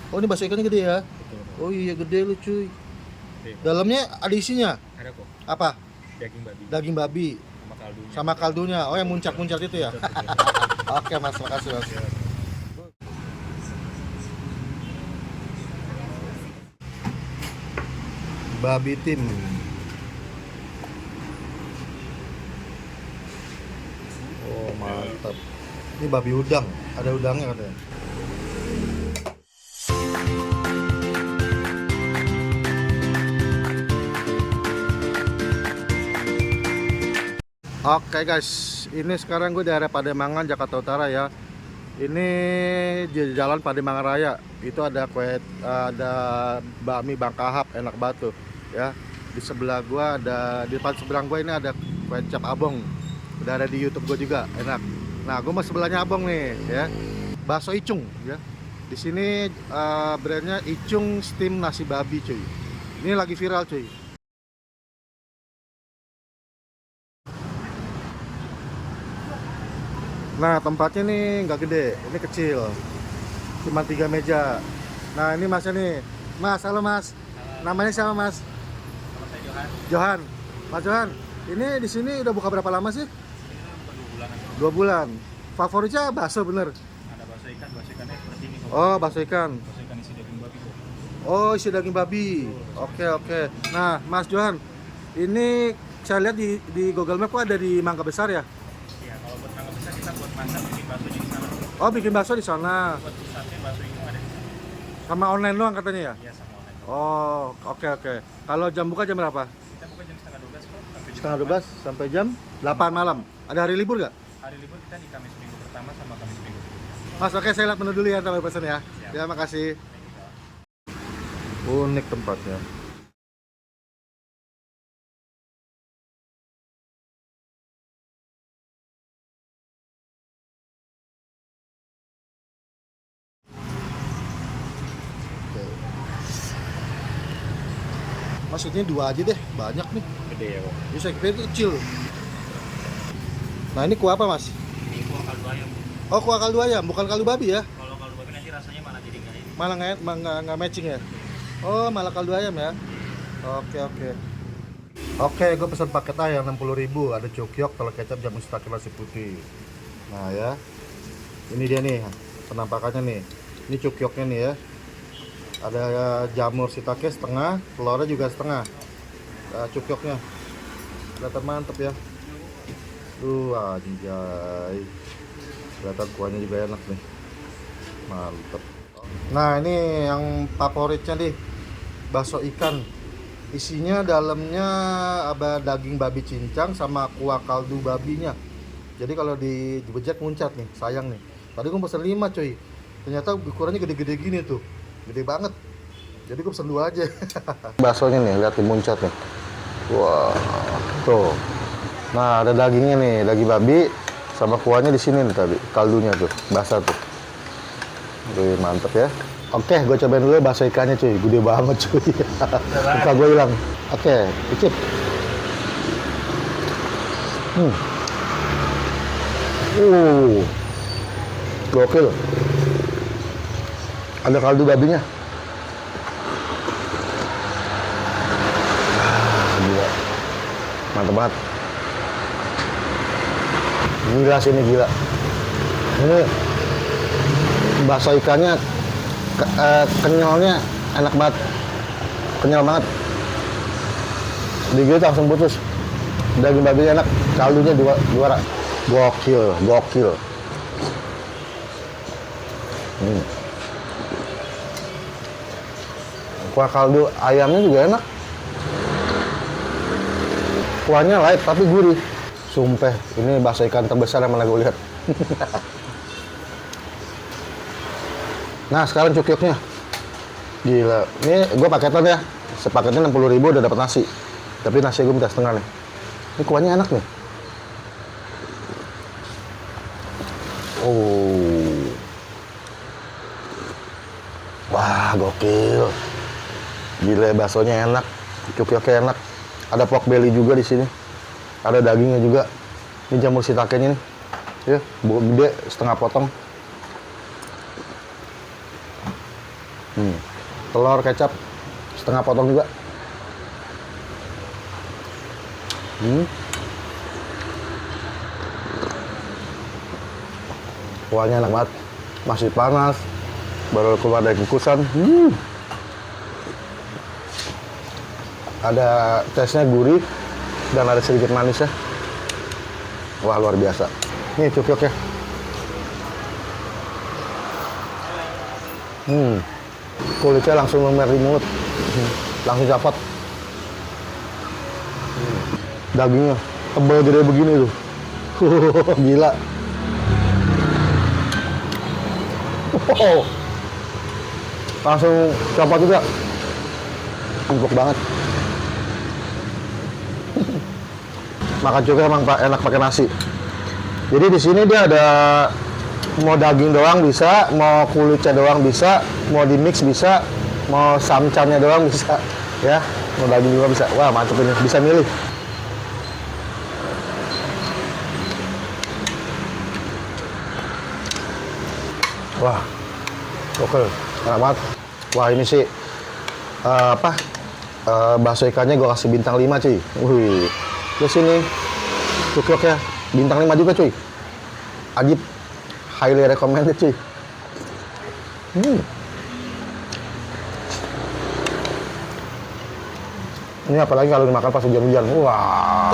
Oh, ini bakso ikannya gede ya? Betul. Oh iya, gede lu cuy. Gede. Dalamnya ada isinya? Ada kok. Apa? Daging babi. Daging babi Sama kaldunya. sama kaldunya. Oh, yang muncak-muncak itu ya? Betul, betul. Oke mas, makasih mas. Ya. Babi tim. Oh mantap. Ini babi udang, ada udangnya katanya. Oke guys, ini sekarang gue di area Pademangan, Jakarta Utara ya. Ini di Jalan Pademangan Raya. Itu ada kue, ada bakmi Bang Kahap, enak banget tuh ya. Di sebelah gue ada, di depan seberang gue ini ada kue cap Abong. Udah ada di YouTube gue juga, enak. Nah, gue mau sebelahnya Abong nih ya. Bakso Icung ya. Di sini brandnya Icung Steam Nasi Babi cuy. Ini lagi viral cuy. Nah, tempatnya nih nggak gede, ini kecil, cuma 3 meja. Nah, ini masnya nih, mas, halo mas, namanya siapa mas? Nama saya Johan. Johan, mas Johan. Ini di sini udah buka berapa lama sih? Ini bukan 2 bulanan. 2 bulan. Favoritnya bakso bener? Ada bakso ikannya seperti ini kok. Oh, bakso ikan. Bakso ikan isi daging babi kok. Oh, isi daging babi. Oke oke. Nah, mas Johan, ini saya lihat di Google Map kok ada di Mangga Besar ya? Iya, kalau buat mangga besar kita buat masak bikin baksonya di sana. Oh, bikin bakso di sana. Buat pusatnya bakso itu ada di sana. Sama online doang katanya ya? Iya, sama online. Oh, oke oke. Kalau jam buka jam berapa? Kita buka jam setengah 12 kok sampai jam Setengah 8. 12 sampai jam 8 malam. Ada hari libur nggak? Hari libur kita di Kamis minggu pertama sama Kamis minggu kedua. Mas, oke saya lihat menu dulu ya sampai pesen ya. Siap. Ya, makasih. Thank you, Kak. Unik tempatnya. Oke. Mas, ini 2 aja deh, banyak nih. Gede ya kok. Ini saya kira itu kecil. Nah, ini kuah apa mas? Ini kuah kaldu ayam. Oh, kuah kaldu ayam, bukan kaldu babi ya? Kalau kaldu babi nanti rasanya malah jadi nggak ini. Malah nggak matching ya? Oh, malah kaldu ayam ya? Oke oke. Oke, gue pesan paket ayam 60.000. Ada cukyok, telur kecap, jamu stakil, nasi putih. Nah ya, ini dia nih penampakannya nih. Ini cukyoknya nih ya. Ada jamur shiitake setengah, telurnya juga setengah. Cukyoknya kelihatan mantep ya. Anjay. Kelihatan kuahnya juga enak nih. Mantep. Nah, ini yang favoritnya nih, bakso ikan. Isinya dalamnya ada daging babi cincang sama kuah kaldu babinya. Jadi kalau dibejek muncat nih, sayang nih. Tadi gue pesen 5 cuy. Ternyata ukurannya gede-gede gini tuh. Gede banget. Jadi gue pesen 2 aja. Baksonya nih, lihat dimuncat nih. Wah, tuh. Nah, ada dagingnya nih, daging babi sama kuahnya di sini nih tadi, kaldunya tuh, basah tuh. Wih, mantep ya. Oke, gue cobain dulu bakso ikannya cuy, gede banget cuy. Lupa gue bilang. Oke, icip. Gokil. Ada kaldu babinya. Gila. Mantap banget. Gila sih ini, gila. Ini bakso ikannya kenyalnya enak banget, kenyal banget, digigit langsung putus. Daging babinya enak, kaldunya juara, gokil. Kuah kaldu ayamnya juga enak, kuahnya light tapi gurih. Sumpah, ini bakso ikan terbesar yang pernah gue lihat. Nah, sekarang cukyoknya. Gila. Ini gue paketan ya. Sepaketnya 60.000 udah dapat nasi. Tapi nasi gue minta setengah nih. Ini kuahnya enak nih. Oh. Wah, gokil. Gila, baksonya enak. Cukyoknya enak. Ada pork belly juga di sini. Ada dagingnya juga. Ini jamur shiitakenya nih. Ya, gede setengah potong. Telur, kecap, setengah potong juga. Kuahnya enak banget, masih panas, baru keluar dari kukusan. Ada tesnya gurih dan ada sedikit manisnya. Wah, luar biasa. Nih cukyok ya. Kulitnya langsung lumer di mulut, langsung copot. Dagingnya tebal gede begini tuh. Gila. Langsung copot juga. Empuk banget. Makan cukai emang enak pakai nasi. Jadi di sini dia ada mau daging doang bisa, mau kulitnya doang bisa, mau di mix bisa, mau samcannya doang bisa, ya. Mau daging juga bisa. Wah, mantep ini. Bisa milih. Wah, oke, enak banget. Wah, ini sih bakso ikannya gue kasih bintang 5 cuy. Wih, terus ini cukyoknya bintang 5 juga cuy. Ajib, highly recommended cuy. Ini apalagi kalau dimakan pas hujan-hujan. Wah.